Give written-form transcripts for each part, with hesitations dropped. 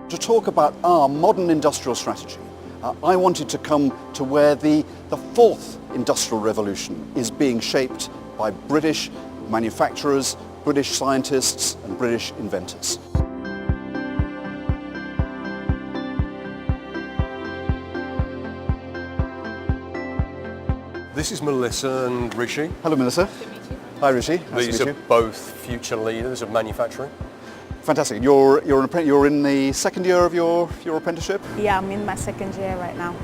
To talk about our modern industrial strategy, I wanted to come to where the fourth industrial revolution is being shaped by British manufacturers, British scientists and British inventors. This is Melissa and Rishi. Hello Melissa. Nice to meet you. Hi Rishi. Nice These to meet are you. both future leaders of manufacturing. Fantastic. You're in the second year of your apprenticeship? Yeah, I'm in my second year right now.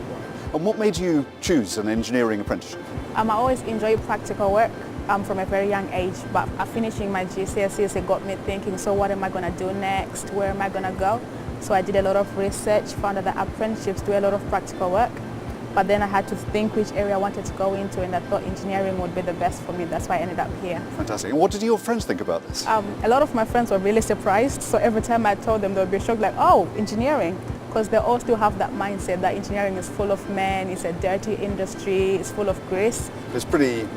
And what made you choose an engineering apprenticeship? I always enjoy practical work from a very young age, but finishing my GCSEs, it got me thinking, so what am I going to do next? Where am I going to go? So I did a lot of research, found out that apprenticeships do a lot of practical work, but then I had to think which area I wanted to go into, and I thought engineering would be the best for me. That's why I ended up here. Fantastic. And what did your friends think about this? A lot of my friends were really surprised, so every time I told them, they would be shocked, like, oh, engineering. Because they all still have that mindset that engineering is full of men, it's a dirty industry, it's full of grease. It's pretty,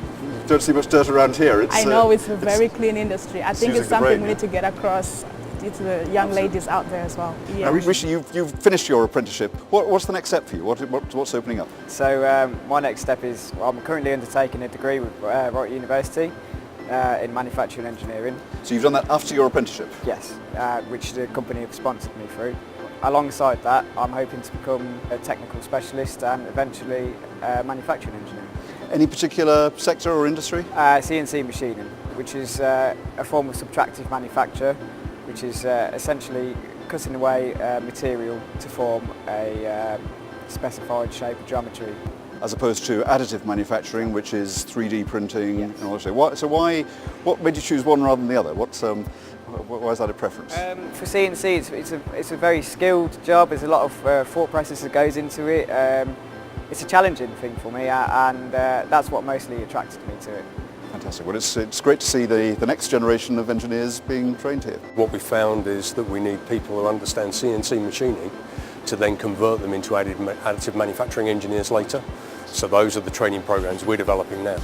don't see much dirt around here. I know, it's a very clean industry. I think it's something we need to get across to the young ladies out there as well. Yeah. Now, Rishi, you've finished your apprenticeship. What's the next step for you? What's opening up? So my next step is, I'm currently undertaking a degree with Wright University in manufacturing engineering. So you've done that after your apprenticeship? Yes, which the company have sponsored me through. Alongside that, I'm hoping to become a technical specialist and eventually a manufacturing engineer. Any particular sector or industry? CNC machining, which is a form of subtractive manufacture, which is essentially cutting away material to form a specified shape or geometry. As opposed to additive manufacturing, which is 3D printing. Yes. And all that. So what made you choose one rather than the other? Why is that a preference? For CNC, it's a very skilled job. There's a lot of thought process that goes into it. It's a challenging thing for me, and that's what mostly attracted me to it. Fantastic. Well, it's great to see the next generation of engineers being trained here. What we found is that we need people who understand CNC machining to then convert them into additive manufacturing engineers later. So those are the training programs we're developing now.